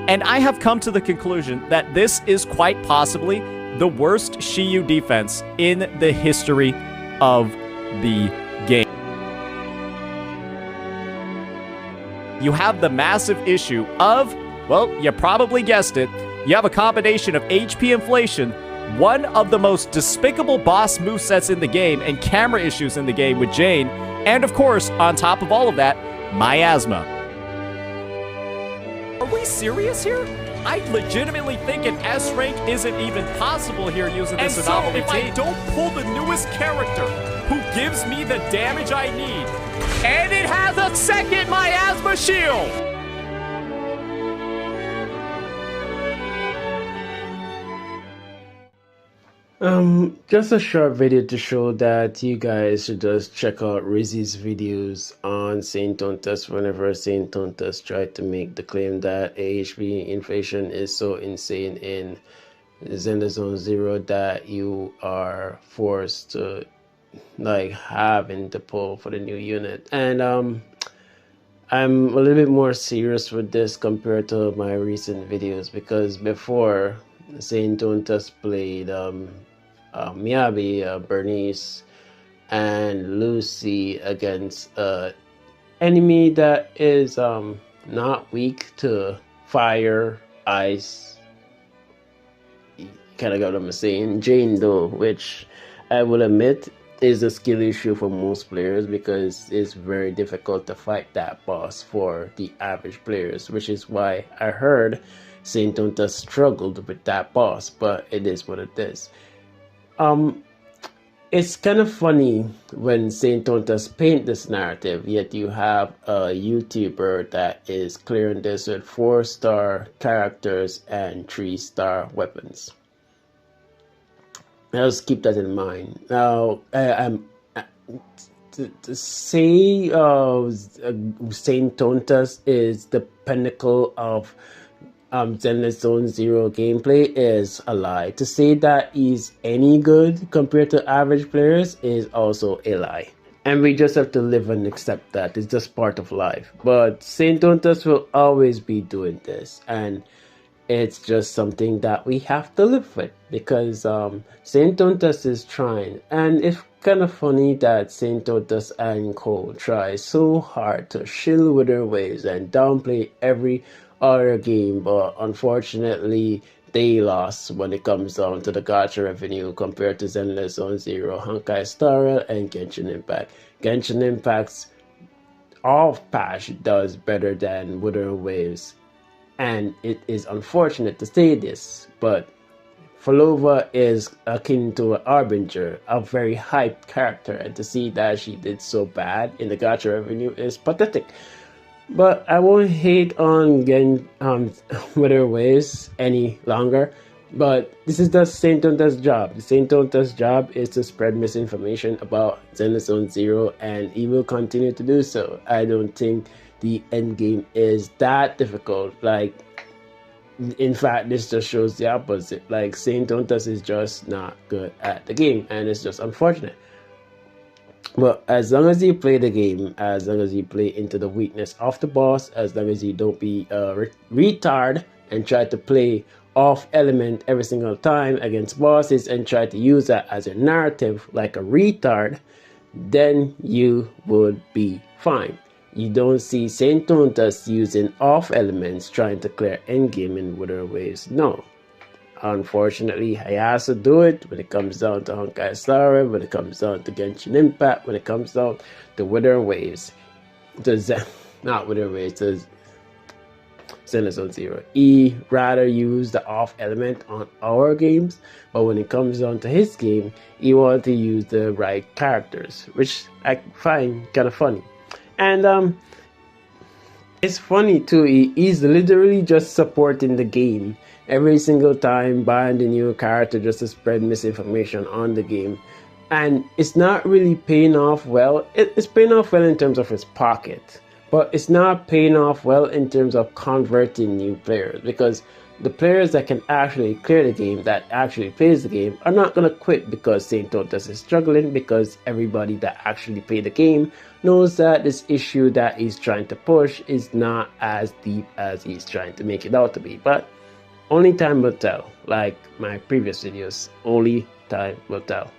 And I have come to the conclusion that this is quite possibly the worst Shiyu defense in the history of the game. You have the massive issue of, well, you probably guessed it, you have a combination of HP inflation, one of the most despicable boss movesets in the game, and camera issues in the game with Jane, and of course, on top of all of that, miasma. Are we serious here? I legitimately think an S rank isn't even possible here using this anomaly. And so, if I don't pull the newest character who gives me the damage I need, and it has a second miasma shield! Just a short video to show that you guys should just check out Rizzy's videos on saintontas whenever saintontas try to make the claim that AHP inflation is so insane in Zenless Zone Zero that you are forced to like having to pull for the new unit. And I'm a little bit more serious with this compared to my recent videos, because before saintontas played Miyabi, Bernice, and Lucy against enemy that is not weak to fire, ice. Kind of got what I'm saying. Jane though, which I will admit is a skill issue for most players, because it's very difficult to fight that boss for the average players, which is why I heard saintontas struggled with that boss, but it is what it is. It's kind of funny when saintontas paint this narrative, yet you have a YouTuber that is clearing this with 4-star characters and 3-star weapons. Let's keep that in mind. Now, to say saintontas is the pinnacle of Zenless Zone Zero gameplay is a lie. To say that he's any good compared to average players is also a lie. And we just have to live and accept that. It's just part of life. But saintontas will always be doing this. And it's just something that we have to live with, because saintontas is trying. And it's kind of funny that saintontas and Cole try so hard to shill with their ways and downplay every other game, but unfortunately they lost when it comes down to the gacha revenue compared to Zenless Zone Zero, Honkai Star Rail, and Genshin Impact. Genshin Impact's off patch does better than Wuthering Waves, and it is unfortunate to say this, but Folova is akin to an Harbinger, a very hyped character, and to see that she did so bad in the gacha revenue is pathetic. But I won't hate on Wuthering Waves any longer. But this is the saintontas job. The saintontas job is to spread misinformation about Zenless Zone Zero, and he will continue to do so. I don't think the end game is that difficult. Like, in fact, this just shows the opposite. Like, saintontas is just not good at the game, and it's just unfortunate. But as long as you play the game, as long as you play into the weakness of the boss, as long as you don't be a retard and try to play off element every single time against bosses and try to use that as a narrative like a retard, then you would be fine. You don't see saintontas using off elements trying to clear endgame in Wuthering Waves. No. Unfortunately, I have to do it when it comes down to Honkai Star Rail, when it comes down to Genshin Impact, when it comes down to Wuthering Waves. Not Wuthering Waves, to Zenless Zone Zero. He rather use the off element on our games, but when it comes down to his game, he wants to use the right characters, which I find kind of funny. And it's funny too, he's literally just supporting the game every single time, buying the new character just to spread misinformation on the game. And it's not really paying off well. It's paying off well in terms of his pocket, but it's not paying off well in terms of converting new players, because The players that can actually clear the game, that actually plays the game, are not going to quit because Saintontas is struggling, because everybody that actually play the game knows that this issue that he's trying to push is not as deep as he's trying to make it out to be. But only time will tell. Like my previous videos, only time will tell.